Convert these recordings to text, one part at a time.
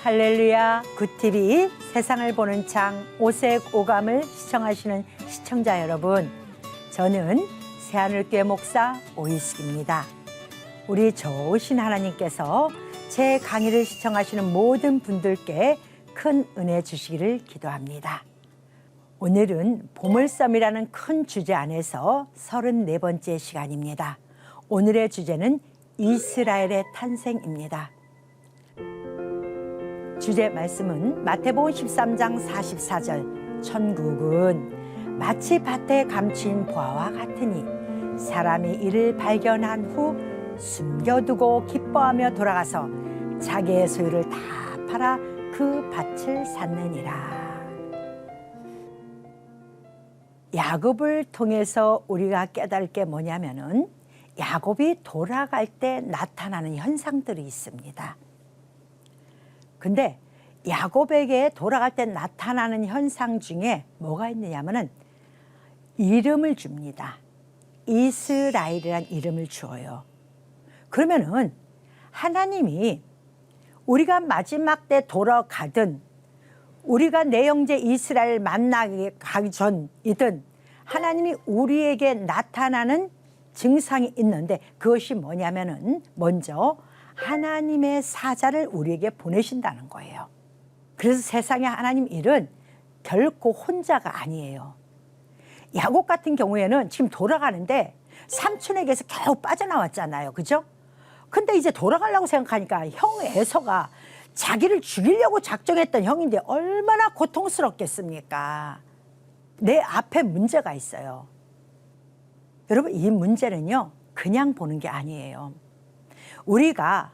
할렐루야, 굿TV 세상을 보는 창 오색 오감을 시청하시는 시청자 여러분, 저는 새하늘교회 목사 오이숙입니다. 우리 좋으신 하나님께서 제 강의를 시청하시는 모든 분들께 큰 은혜 주시기를 기도합니다. 오늘은 보물섬이라는 큰 주제 안에서 34번째 시간입니다. 오늘의 주제는 이스라엘의 탄생입니다. 주제 말씀은 마태복음 13장 44절, 천국은 마치 밭에 감춘 보화와 같으니 사람이 이를 발견한 후 숨겨두고 기뻐하며 돌아가서 자기의 소유를 다 팔아 그 밭을 샀느니라. 야곱을 통해서 우리가 깨달을 게 뭐냐면은 야곱이 돌아갈 때 나타나는 현상들이 있습니다. 근데 야곱에게 돌아갈 때 나타나는 현상 중에 뭐가 있느냐면은 이름을 줍니다. 이스라엘이란 이름을 주어요. 그러면은 하나님이 우리가 마지막 때 돌아가든 우리가 내 형제 이스라엘 만나기 가기 전이든 하나님이 우리에게 나타나는 증상이 있는데 그것이 뭐냐면은 먼저 하나님의 사자를 우리에게 보내신다는 거예요. 그래서 세상에 하나님 일은 결코 혼자가 아니에요. 야곱 같은 경우에는 지금 돌아가는데 삼촌에게서 겨우 빠져나왔잖아요. 그죠? 근데 이제 돌아가려고 생각하니까 형 에서가 자기를 죽이려고 작정했던 형인데 얼마나 고통스럽겠습니까? 내 앞에 문제가 있어요. 여러분, 이 문제는요 그냥 보는 게 아니에요. 우리가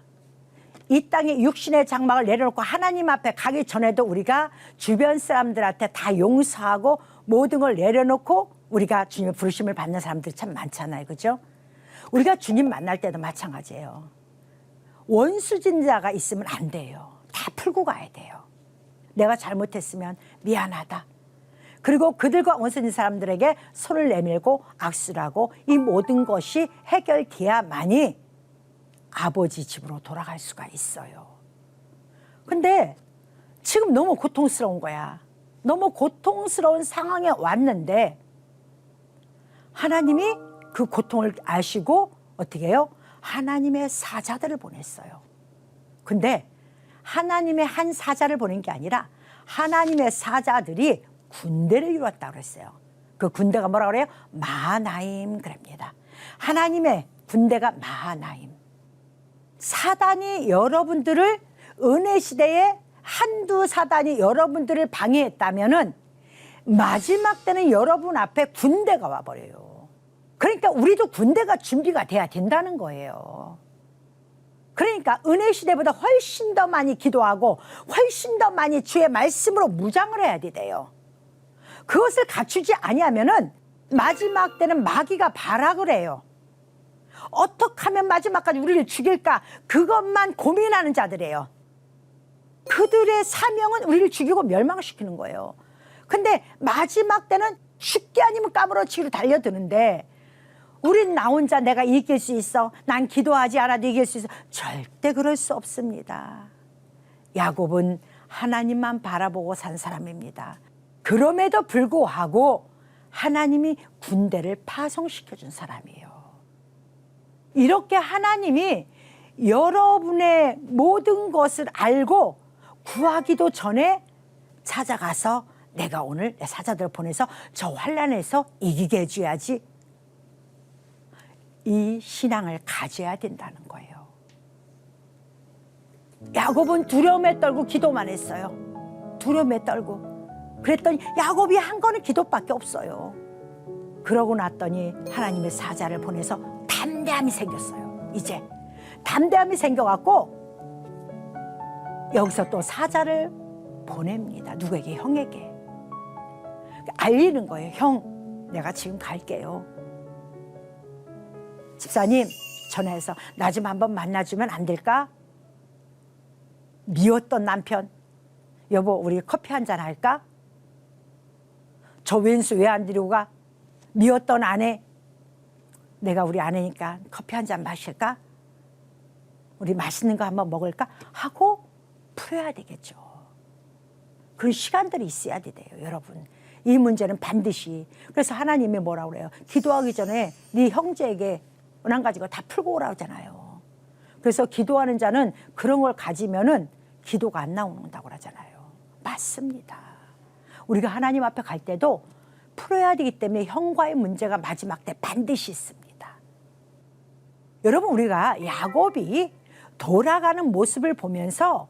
이 땅에 육신의 장막을 내려놓고 하나님 앞에 가기 전에도 우리가 주변 사람들한테 다 용서하고 모든 걸 내려놓고 우리가 주님의 부르심을 받는 사람들이 참 많잖아요. 그죠? 우리가 주님 만날 때도 마찬가지예요. 원수진자가 있으면 안 돼요. 다 풀고 가야 돼요. 내가 잘못했으면 미안하다. 그리고 그들과 원수진 사람들에게 손을 내밀고 악수를 하고 이 모든 것이 해결돼야만이 아버지 집으로 돌아갈 수가 있어요. 근데 지금 너무 고통스러운 거야. 너무 고통스러운 상황에 왔는데 하나님이 그 고통을 아시고 어떻게 해요? 하나님의 사자들을 보냈어요. 근데 하나님의 한 사자를 보낸 게 아니라 하나님의 사자들이 군대를 이루었다고 그랬어요. 그 군대가 뭐라고 그래요? 마하나임 그럽니다. 하나님의 군대가 마하나임. 사단이 여러분들을 은혜 시대에 한두 사단이 여러분들을 방해했다면은 마지막 때는 여러분 앞에 군대가 와버려요. 그러니까 우리도 군대가 준비가 돼야 된다는 거예요. 그러니까 은혜 시대보다 훨씬 더 많이 기도하고 훨씬 더 많이 주의 말씀으로 무장을 해야 돼요. 그것을 갖추지 아니하면은 마지막 때는 마귀가 발악을 해요. 어떻게 하면 마지막까지 우리를 죽일까 그것만 고민하는 자들이에요. 그들의 사명은 우리를 죽이고 멸망시키는 거예요. 근데 마지막 때는 쉽게 아니면 까무러치기로 달려드는데 우린 나 혼자 내가 이길 수 있어, 난 기도하지 않아도 이길 수 있어, 절대 그럴 수 없습니다. 야곱은 하나님만 바라보고 산 사람입니다. 그럼에도 불구하고 하나님이 군대를 파송시켜 준 사람이에요. 이렇게 하나님이 여러분의 모든 것을 알고 구하기도 전에 찾아가서 내가 오늘 내 사자들을 보내서 저 환난에서 이기게 해줘야지, 이 신앙을 가져야 된다는 거예요. 야곱은 두려움에 떨고 기도만 했어요. 두려움에 떨고. 그랬더니 야곱이 한 거는 기도밖에 없어요. 그러고 났더니 하나님의 사자를 보내서 담대함이 생겼어요. 이제 담대함이 생겨갖고 여기서 또 사자를 보냅니다. 누구에게? 형에게. 알리는 거예요. 형, 내가 지금 갈게요. 집사님, 전화해서 나 좀 한번 만나주면 안 될까? 미웠던 남편, 여보 우리 커피 한잔 할까? 저 왼수 왜 안 데리고 가? 미웠던 아내, 내가 우리 아내니까 커피 한잔 마실까? 우리 맛있는 거 한번 먹을까? 하고 풀어야 되겠죠. 그런 시간들이 있어야 돼요, 여러분. 이 문제는 반드시. 그래서 하나님이 뭐라고 그래요? 기도하기 전에 네 형제에게 원한 가지고 다 풀고 오라고 하잖아요. 그래서 기도하는 자는 그런 걸 가지면은 기도가 안 나온다고 하잖아요. 맞습니다. 우리가 하나님 앞에 갈 때도 풀어야 되기 때문에 형과의 문제가 마지막 때 반드시 있습니다. 여러분, 우리가 야곱이 돌아가는 모습을 보면서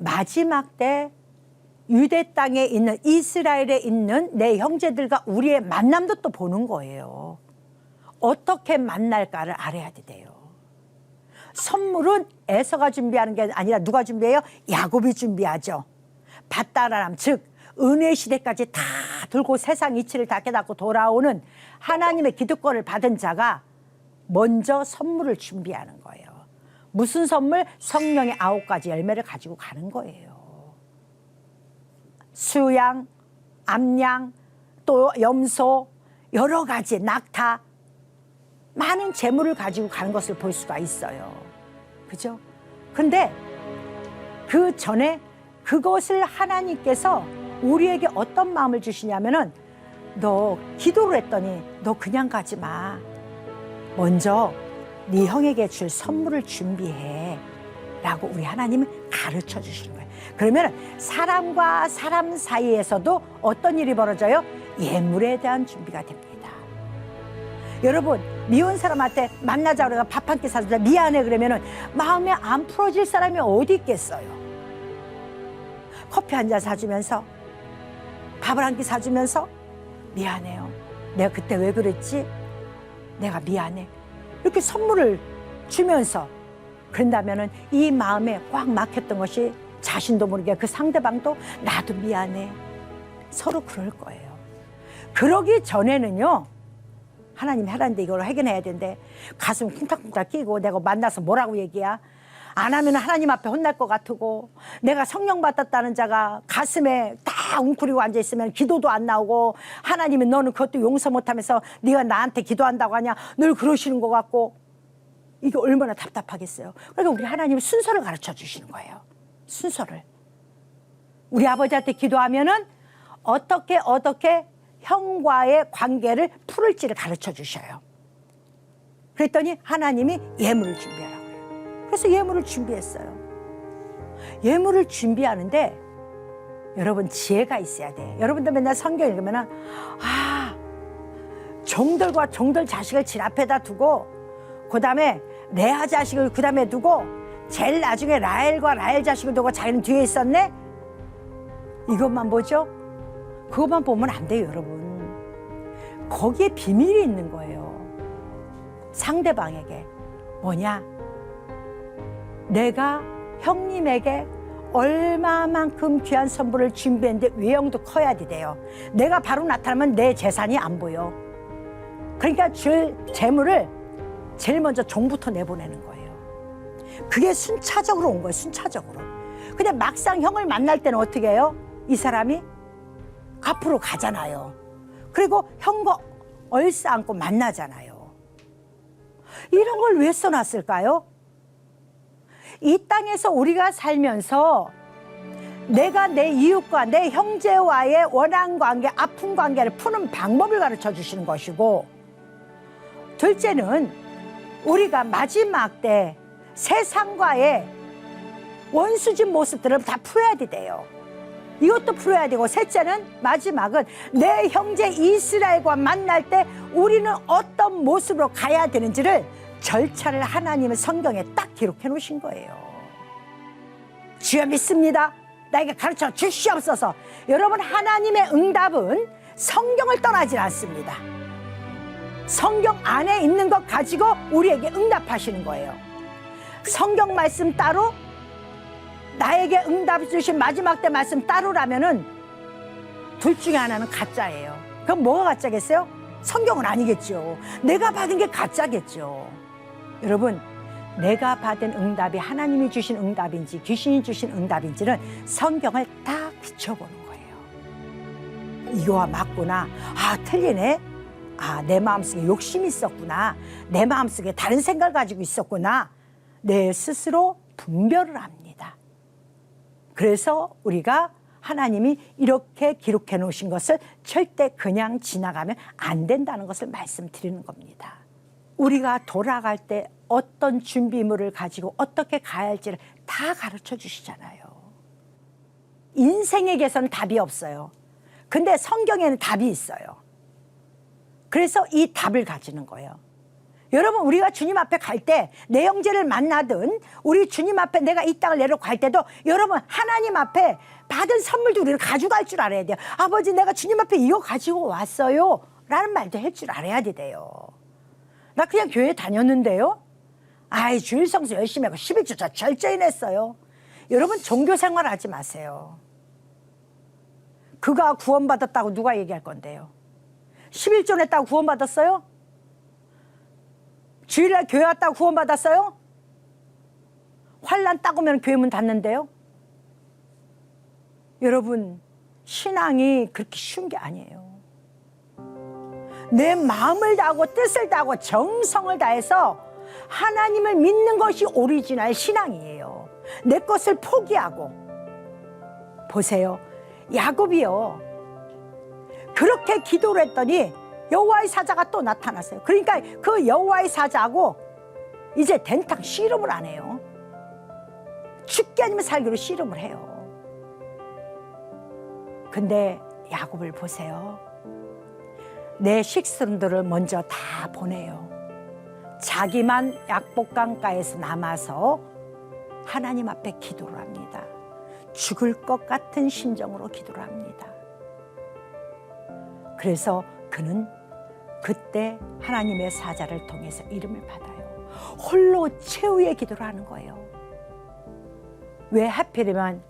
마지막 때 유대 땅에 있는, 이스라엘에 있는 내 형제들과 우리의 만남도 또 보는 거예요. 어떻게 만날까를 알아야 돼요. 선물은 에서가 준비하는 게 아니라 누가 준비해요? 야곱이 준비하죠. 밧다라람, 즉 은혜 시대까지 다 돌고 세상 이치를 다 깨닫고 돌아오는 하나님의 기득권을 받은 자가 먼저 선물을 준비하는 거예요. 무슨 선물? 성령의 9가지 열매를 가지고 가는 거예요. 수양, 암양, 또 염소, 여러 가지 낙타, 많은 재물을 가지고 가는 것을 볼 수가 있어요. 그죠? 근데 그 전에 그것을 하나님께서 우리에게 어떤 마음을 주시냐면은, 너 기도를 했더니 너 그냥 가지 마. 먼저 네 형에게 줄 선물을 준비해 라고 우리 하나님은 가르쳐 주시는 거예요. 그러면 사람과 사람 사이에서도 어떤 일이 벌어져요? 예물에 대한 준비가 됩니다. 여러분, 미운 사람한테 만나자 그래서 밥 한 끼 사주자 미안해 그러면은 마음에 안 풀어질 사람이 어디 있겠어요? 커피 한 잔 사주면서, 밥을 한 끼 사주면서 미안해요. 내가 그때 왜 그랬지? 내가 미안해. 이렇게 선물을 주면서 그런다면은 이 마음에 꽉 막혔던 것이 자신도 모르게 그 상대방도 나도 미안해. 서로 그럴 거예요. 그러기 전에는요, 하나님이 하라는데 이걸 해결해야 되는데 가슴 쿵탁쿵탁 끼고 내가 만나서 뭐라고 얘기야? 안 하면 하나님 앞에 혼날 것 같고, 내가 성령 받았다는 자가 가슴에 다 웅크리고 앉아있으면 기도도 안 나오고, 하나님이 너는 그것도 용서 못하면서 네가 나한테 기도한다고 하냐, 늘 그러시는 것 같고, 이게 얼마나 답답하겠어요. 그러니까 우리 하나님이 순서를 가르쳐 주시는 거예요. 순서를. 우리 아버지한테 기도하면은 어떻게 형과의 관계를 풀을지를 가르쳐 주셔요. 그랬더니 하나님이 예물을 준비하라고 그래요. 그래서 예물을 준비했어요. 예물을 준비하는데 여러분 지혜가 있어야 돼. 여러분들 맨날 성경 읽으면은 종들과 종들 자식을 질 앞에다 두고, 그 다음에 레아 자식을 그 다음에 두고, 제일 나중에 라헬과 라헬 자식을 두고 자기는 뒤에 있었네? 이것만 보죠? 그것만 보면 안 돼요, 여러분. 거기에 비밀이 있는 거예요. 상대방에게. 뭐냐? 내가 형님에게 얼마만큼 귀한 선물을 준비했는데 외형도 커야 돼요. 내가 바로 나타나면 내 재산이 안 보여. 그러니까 줄 재물을 제일 먼저 종부터 내보내는 거예요. 그게 순차적으로 온 거예요, 순차적으로. 근데 막상 형을 만날 때는 어떻게 해요? 이 사람이 앞으로 가잖아요. 그리고 형과 얼싸안고 만나잖아요. 이런 걸 왜 써놨을까요? 이 땅에서 우리가 살면서 내가 내 이웃과 내 형제와의 원한 관계, 아픈 관계를 푸는 방법을 가르쳐 주시는 것이고, 둘째는 우리가 마지막 때 세상과의 원수진 모습들을 다 풀어야 돼요. 이것도 풀어야 되고, 셋째는 마지막은 내 형제 이스라엘과 만날 때 우리는 어떤 모습으로 가야 되는지를 절차를 하나님의 성경에 딱 기록해 놓으신 거예요. 주여 믿습니다. 나에게 가르쳐 주시옵소서. 여러분, 하나님의 응답은 성경을 떠나질 않습니다. 성경 안에 있는 것 가지고 우리에게 응답하시는 거예요. 성경 말씀 따로, 나에게 응답 주신 마지막 때 말씀 따로라면은 둘 중에 하나는 가짜예요. 그럼 뭐가 가짜겠어요? 성경은 아니겠죠. 내가 받은 게 가짜겠죠. 여러분, 내가 받은 응답이 하나님이 주신 응답인지 귀신이 주신 응답인지는 성경을 딱 비춰보는 거예요. 이거와 맞구나. 틀리네. 내 마음속에 욕심이 있었구나. 내 마음속에 다른 생각을 가지고 있었구나. 내 스스로 분별을 합니다. 그래서 우리가 하나님이 이렇게 기록해 놓으신 것을 절대 그냥 지나가면 안 된다는 것을 말씀드리는 겁니다. 우리가 돌아갈 때 어떤 준비물을 가지고 어떻게 가야 할지를 다 가르쳐 주시잖아요. 인생에게서는 답이 없어요. 근데 성경에는 답이 있어요. 그래서 이 답을 가지는 거예요. 여러분, 우리가 주님 앞에 갈 때 내 형제를 만나든 우리 주님 앞에 내가 이 땅을 내려갈 때도 여러분, 하나님 앞에 받은 선물도 우리를 가져갈 줄 알아야 돼요. 아버지, 내가 주님 앞에 이거 가지고 왔어요 라는 말도 할 줄 알아야 돼요. 나 그냥 교회 다녔는데요, 아이 주일 성수 열심히 하고 11조 저 철저히 냈어요. 여러분, 종교 생활 하지 마세요. 그가 구원받았다고 누가 얘기할 건데요? 11조 냈다고 구원받았어요? 주일날 교회 왔다고 구원받았어요? 환난 딱 오면 교회 문 닫는데요? 여러분, 신앙이 그렇게 쉬운 게 아니에요. 내 마음을 다하고 뜻을 다하고 정성을 다해서 하나님을 믿는 것이 오리지널 신앙이에요. 내 것을 포기하고. 보세요, 야곱이요, 그렇게 기도를 했더니 여호와의 사자가 또 나타났어요. 그러니까 그 여호와의 사자하고 이제 된탕 씨름을 안 해요. 죽기 아니면 살기로 씨름을 해요. 근데 야곱을 보세요. 내 식순들을 먼저 다 보내요. 자기만 약복강가에서 남아서 하나님 앞에 기도를 합니다. 죽을 것 같은 심정으로 기도를 합니다. 그래서 그는 그때 하나님의 사자를 통해서 이름을 받아요. 홀로 최후의 기도를 하는 거예요. 왜 하필이면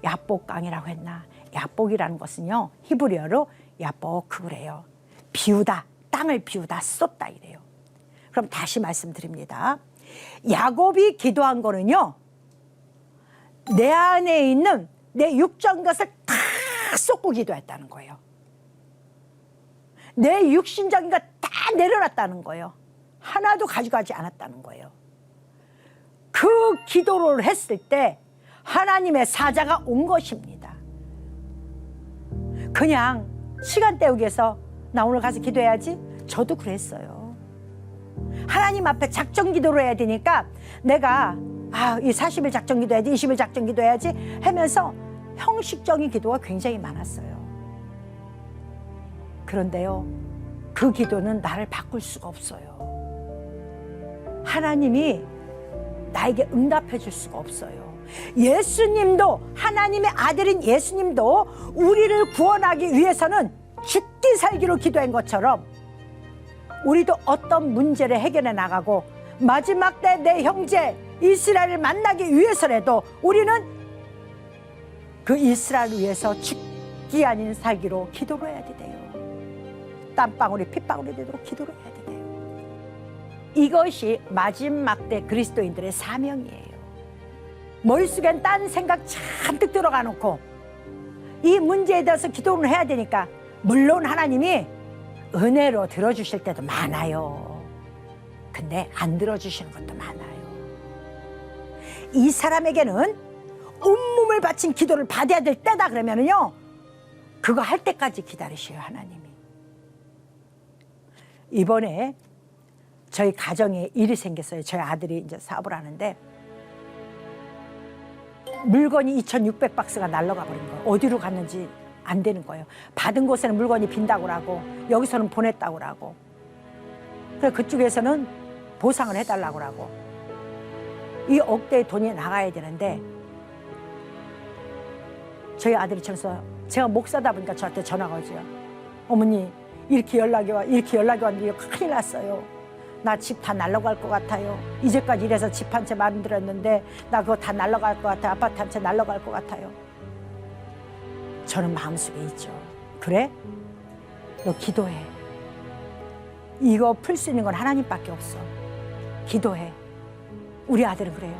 야복강이라고 했나? 야복이라는 것은요, 히브리어로 야복그래요. 비우다, 땅을 비우다, 쏟다 이래요. 그럼 다시 말씀드립니다. 야곱이 기도한 거는요, 내 안에 있는 내 육적인 것을 다 쏟고 기도했다는 거예요. 내 육신적인 것 다 내려놨다는 거예요. 하나도 가져가지 않았다는 거예요. 그 기도를 했을 때 하나님의 사자가 온 것입니다. 그냥 시간 때우기 위해서 나 오늘 가서 기도해야지, 저도 그랬어요. 하나님 앞에 작정 기도를 해야 되니까 내가 이 40일 작정 기도해야지, 20일 작정 기도해야지 하면서 형식적인 기도가 굉장히 많았어요. 그런데요, 그 기도는 나를 바꿀 수가 없어요. 하나님이 나에게 응답해 줄 수가 없어요. 예수님도, 하나님의 아들인 예수님도 우리를 구원하기 위해서는 죽기 살기로 기도한 것처럼 우리도 어떤 문제를 해결해 나가고 마지막 때 내 형제 이스라엘을 만나기 위해서라도 우리는 그 이스라엘을 위해서 죽기 아닌 살기로 기도를 해야 돼요. 땀방울이 핏방울이 되도록 기도를 해야 돼요. 이것이 마지막 때 그리스도인들의 사명이에요. 머릿속엔 딴 생각 잔뜩 들어가 놓고 이 문제에 대해서 기도를 해야 되니까, 물론 하나님이 은혜로 들어주실 때도 많아요. 근데 안 들어주시는 것도 많아요. 이 사람에게는 온몸을 바친 기도를 받아야 될 때다 그러면은요, 그거 할 때까지 기다리셔요, 하나님이. 이번에 저희 가정에 일이 생겼어요. 저희 아들이 이제 사업을 하는데 물건이 2,600박스가 날아가 버린 거예요. 어디로 갔는지 안 되는 거예요. 받은 곳에는 물건이 빈다고 하고 여기서는 보냈다고 하고, 그래서 그쪽에서는 보상을 해달라고 하고, 이 억대의 돈이 나가야 되는데 저희 아들이 쳐서, 제가 목사다 보니까 저한테 전화가 오죠. 어머니, 이렇게 연락이 왔는데 이거 큰일 났어요. 나 집 다 날아갈 것 같아요. 이제까지 이래서 집 한 채 만들었는데 나 그거 다 날아갈 것 같아요. 아파트 한 채 날아갈 것 같아요. 저는 마음속에 있죠. 그래? 너 기도해. 이거 풀 수 있는 건 하나님밖에 없어. 기도해. 우리 아들은 그래요.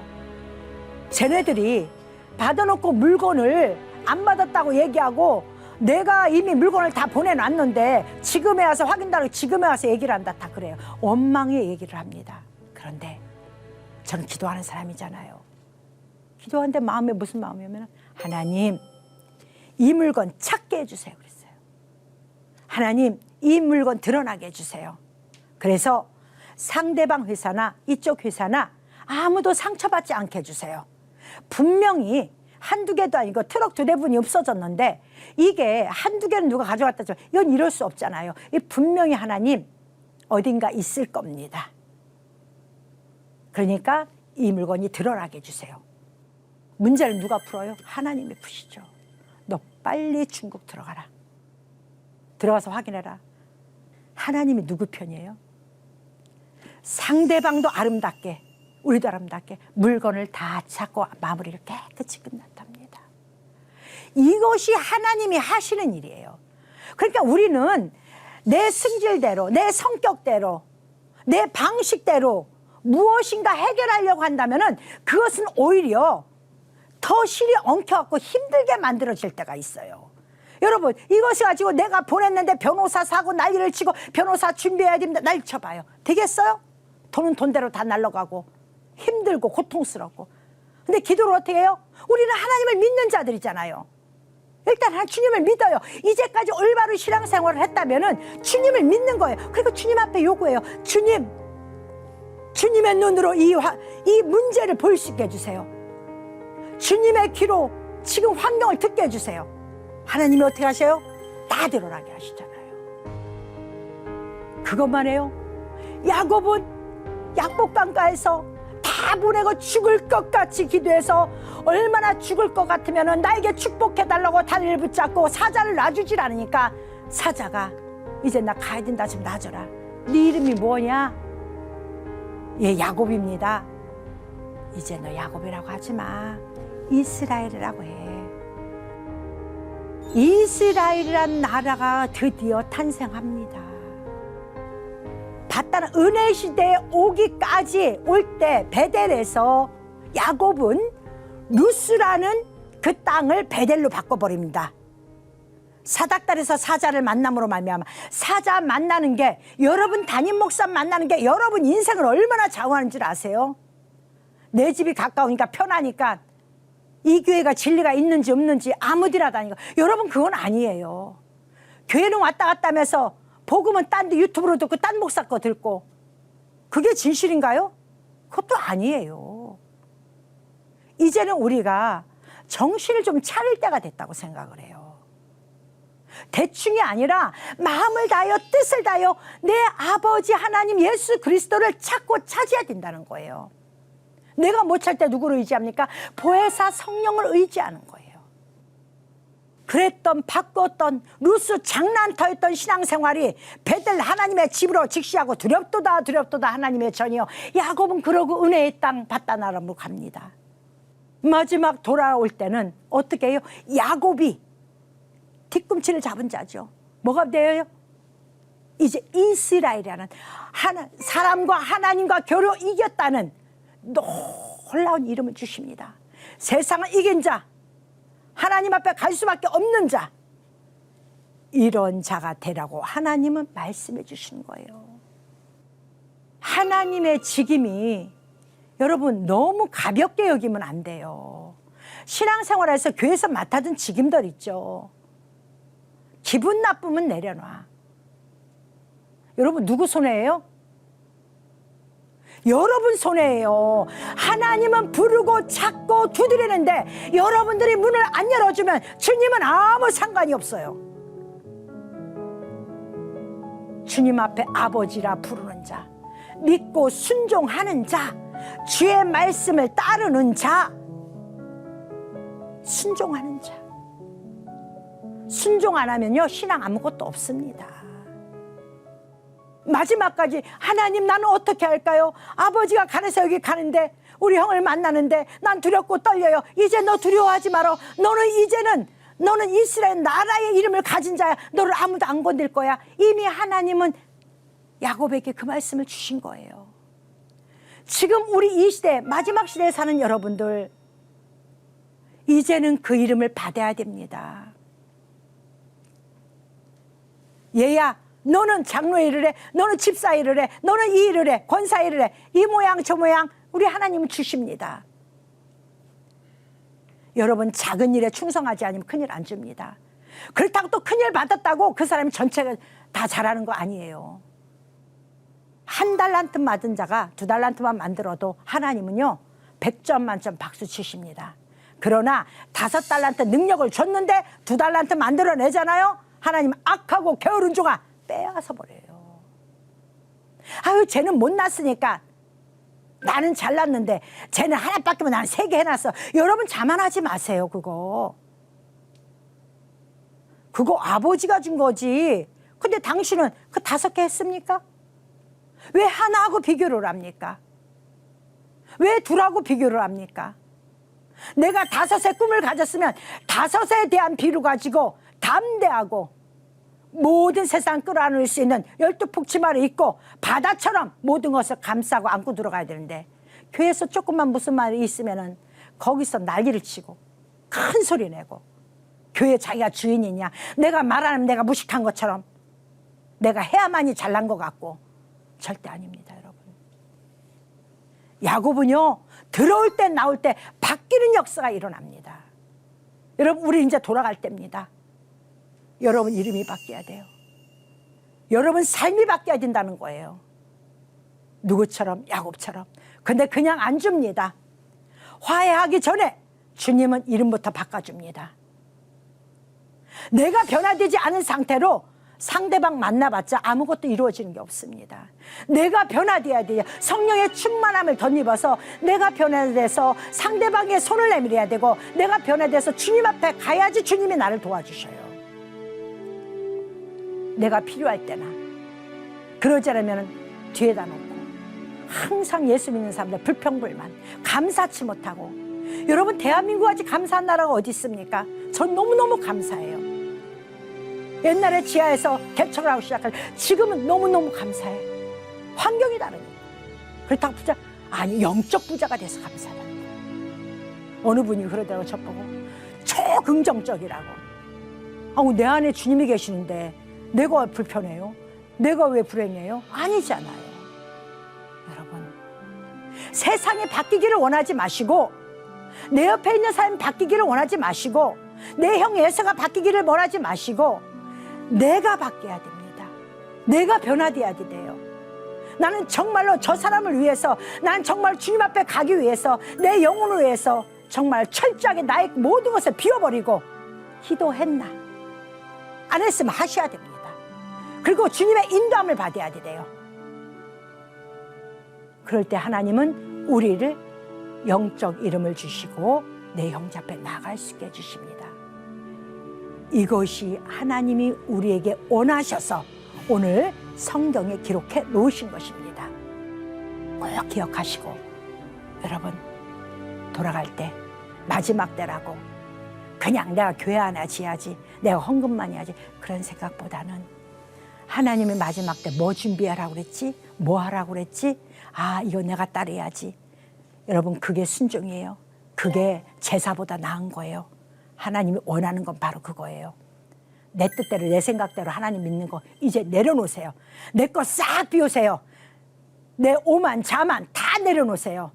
쟤네들이 받아놓고 물건을 안 받았다고 얘기하고 내가 이미 물건을 다 보내놨는데 지금에 와서 확인하라고 지금에 와서 얘기를 한다, 다 그래요. 원망의 얘기를 합니다. 그런데 저는 기도하는 사람이잖아요. 기도하는데 마음에 무슨 마음이냐면 하나님, 이 물건 찾게 해주세요. 그랬어요. 하나님, 이 물건 드러나게 해주세요. 그래서 상대방 회사나 이쪽 회사나 아무도 상처받지 않게 해주세요. 분명히 한두 개도 아니고 트럭 2대분이 없어졌는데 이게 한두 개는 누가 가져갔다 죠. 이건 이럴 수 없잖아요. 이 분명히 하나님 어딘가 있을 겁니다. 그러니까 이 물건이 드러나게 해주세요. 문제를 누가 풀어요? 하나님이 푸시죠. 너 빨리 중국 들어가라. 들어가서 확인해라. 하나님이 누구 편이에요? 상대방도 아름답게, 우리도 아름답게 물건을 다 찾고 마무리를 깨끗이 끝났답니다. 이것이 하나님이 하시는 일이에요. 그러니까 우리는 내 승질대로, 내 성격대로, 내 방식대로 무엇인가 해결하려고 한다면 그것은 오히려 더 실이 엉켜갖고 힘들게 만들어질 때가 있어요. 여러분, 이것을 가지고 내가 보냈는데 변호사 사고 난리를 치고 변호사 준비해야 됩니다. 난리 쳐봐요. 되겠어요? 돈은 돈대로 다 날아가고 힘들고 고통스럽고. 근데 기도를 어떻게 해요? 우리는 하나님을 믿는 자들이잖아요. 일단 주님을 믿어요. 이제까지 올바른 신앙생활을 했다면 주님을 믿는 거예요. 그리고 주님 앞에 요구해요. 주님, 주님의 눈으로 이 문제를 볼 수 있게 해주세요. 주님의 귀로 지금 환경을 듣게 해주세요. 하나님이 어떻게 하세요? 다 드러나게 하시잖아요. 그것만 해요. 야곱은 약복강가에서 다 보내고 죽을 것 같이 기도해서 얼마나 죽을 것 같으면 나에게 축복해달라고 다리를 붙잡고 사자를 놔주질 않으니까 사자가 이제 나 가야 된다, 지금 놔줘라. 네 이름이 뭐냐? 예, 야곱입니다. 이제 너 야곱이라고 하지 마. 이스라엘이라고 해. 이스라엘이란 나라가 드디어 탄생합니다. 봤다는 은혜 시대에 오기까지 올 때 베델에서 야곱은 루스라는 그 땅을 베델로 바꿔버립니다. 사닥달에서 사자를 만남으로 말미암아. 사자 만나는 게, 여러분 담임 목사 만나는 게 여러분 인생을 얼마나 좌우하는 줄 아세요? 내 집이 가까우니까 편하니까 이 교회가 진리가 있는지 없는지 아무데나 다니고. 여러분, 그건 아니에요. 교회는 왔다 갔다 하면서 복음은 딴 데 유튜브로 듣고 딴 목사 거 듣고, 그게 진실인가요? 그것도 아니에요. 이제는 우리가 정신을 좀 차릴 때가 됐다고 생각을 해요. 대충이 아니라 마음을 다하여 뜻을 다하여 내 아버지 하나님 예수 그리스도를 찾고 찾아야 된다는 거예요. 내가 못 찾을 때 누구를 의지합니까? 보혜사 성령을 의지하는 거예요. 그랬던 바꿨던 루스 장난터였던 신앙생활이 베델 하나님의 집으로 직시하고 두렵도다 두렵도다 하나님의 전이요. 야곱은 그러고 은혜의 땅 바다나라로 갑니다. 마지막 돌아올 때는 어떻게 해요? 야곱이 뒤꿈치를 잡은 자죠. 뭐가 돼요? 이제 이스라엘이라는 사람과 하나님과 겨루 이겼다는 놀라운 이름을 주십니다. 세상을 이긴 자, 하나님 앞에 갈 수밖에 없는 자, 이런 자가 되라고 하나님은 말씀해 주시는 거예요. 하나님의 직임이 여러분 너무 가볍게 여기면 안 돼요. 신앙생활에서 교회에서 맡아둔 직임들 있죠. 기분 나쁘면 내려놔. 여러분, 누구 손해예요? 여러분 손해예요. 하나님은 부르고 찾고 두드리는데 여러분들이 문을 안 열어주면 주님은 아무 상관이 없어요. 주님 앞에 아버지라 부르는 자, 믿고 순종하는 자, 주의 말씀을 따르는 자, 순종하는 자. 순종 안 하면요, 신앙 아무것도 없습니다. 마지막까지 하나님, 나는 어떻게 할까요? 아버지가 가는서 여기 가는데 우리 형을 만나는데 난 두렵고 떨려요. 이제 너 두려워하지 마라. 너는 이스라엘 나라의 이름을 가진 자야. 너를 아무도 안 건들 거야. 이미 하나님은 야곱에게 그 말씀을 주신 거예요. 지금 우리 이 시대, 마지막 시대에 사는 여러분들, 이제는 그 이름을 받아야 됩니다. 얘야, 너는 장로 일을 해, 너는 집사 일을 해, 너는 이 일을 해, 권사 일을 해. 이 모양 저 모양 우리 하나님은 주십니다. 여러분 작은 일에 충성하지 않으면 큰일 안 줍니다. 그렇다고 또 큰일 받았다고 그 사람이 전체가 다 잘하는 거 아니에요. 한 달란트 맞은 자가 2달란트만 만들어도 하나님은요 100점 만점 박수 치십니다. 그러나 5달란트 능력을 줬는데 2달란트 만들어내잖아요. 하나님 악하고 게으른 종아 빼앗아 버려요. 아유 쟤는 못났으니까 나는 잘났는데 쟤는 하나밖에면 나는 3개 해놨어. 여러분 자만하지 마세요. 그거 아버지가 준 거지. 근데 당신은 그 5개 했습니까? 왜 하나하고 비교를 합니까? 왜 2하고 비교를 합니까? 내가 5의 꿈을 가졌으면 5에 대한 비를 가지고 담대하고 모든 세상 끌어안을 수 있는 12폭치마를 입고 바다처럼 모든 것을 감싸고 안고 들어가야 되는데 교회에서 조금만 무슨 말이 있으면은 거기서 난리를 치고 큰 소리 내고 교회 자기가 주인이냐, 내가 말하면 내가 무식한 것처럼 내가 해야만이 잘난 것 같고. 절대 아닙니다, 여러분. 야곱은요 들어올 때 나올 때 바뀌는 역사가 일어납니다. 여러분 우리 이제 돌아갈 때입니다. 여러분 이름이 바뀌어야 돼요. 여러분 삶이 바뀌어야 된다는 거예요. 누구처럼? 야곱처럼. 근데 그냥 안 줍니다. 화해하기 전에 주님은 이름부터 바꿔줍니다. 내가 변화되지 않은 상태로 상대방 만나봤자 아무것도 이루어지는 게 없습니다. 내가 변화돼야 돼요. 성령의 충만함을 덧입어서 내가 변화돼서 상대방의 손을 내밀어야 되고 내가 변화돼서 주님 앞에 가야지 주님이 나를 도와주셔요. 내가 필요할 때나. 그러지 않으면 뒤에다 놓고 항상 예수 믿는 사람들 불평불만 감사치 못하고. 여러분 대한민국 아직 감사한 나라가 어디 있습니까? 전 너무너무 감사해요. 옛날에 지하에서 개척을 하고 시작할 지금은 너무너무 감사해. 환경이 다르니. 그렇다고 부자 아니 영적 부자가 돼서 감사하다. 어느 분이 그러더라고 저보고 초긍정적이라고. 아우 내 안에 주님이 계시는데 내가 불편해요? 내가 왜 불행해요? 아니잖아요. 여러분 세상이 바뀌기를 원하지 마시고 내 옆에 있는 사람이 바뀌기를 원하지 마시고 내 형 예서가 바뀌기를 원하지 마시고 내가 바뀌어야 됩니다. 내가 변화돼야 돼요. 나는 정말로 저 사람을 위해서, 나는 정말 주님 앞에 가기 위해서, 내 영혼을 위해서 정말 철저하게 나의 모든 것을 비워버리고 기도했나? 안 했으면 하셔야 됩니다. 그리고 주님의 인도함을 받아야 돼요. 그럴 때 하나님은 우리를 영적 이름을 주시고 내 형제 앞에 나갈 수 있게 해주십니다. 이것이 하나님이 우리에게 원하셔서 오늘 성경에 기록해 놓으신 것입니다. 꼭 기억하시고 여러분 돌아갈 때 마지막 때라고 그냥 내가 교회 하나 지어야지, 내가 헌금만 해야지 그런 생각보다는 하나님이 마지막 때 뭐 준비하라고 그랬지? 뭐 하라고 그랬지? 아 이거 내가 따라야지. 여러분 그게 순종이에요. 그게 제사보다 나은 거예요. 하나님이 원하는 건 바로 그거예요. 내 뜻대로 내 생각대로 하나님 믿는 거 이제 내려놓으세요. 내 거 싹 비우세요. 내 오만 자만 다 내려놓으세요.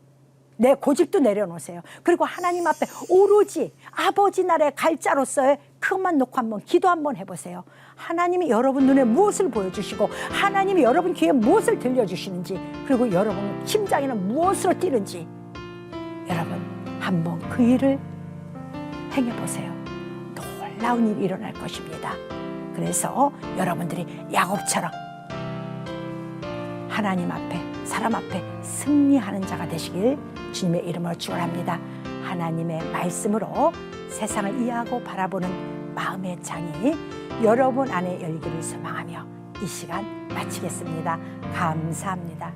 내 고집도 내려놓으세요. 그리고 하나님 앞에 오로지 아버지 나라의 갈자로서의 그것만 놓고 한번 기도 한번 해보세요. 하나님이 여러분 눈에 무엇을 보여주시고 하나님이 여러분 귀에 무엇을 들려주시는지 그리고 여러분 심장에는 무엇으로 뛰는지 여러분 한번 그 일을 행해보세요. 놀라운 일이 일어날 것입니다. 그래서 여러분들이 야곱처럼 하나님 앞에 사람 앞에 승리하는 자가 되시길 주님의 이름으로 축원합니다. 하나님의 말씀으로 세상을 이해하고 바라보는 마음의 창이 여러분 안에 열기를 소망하며 이 시간 마치겠습니다. 감사합니다.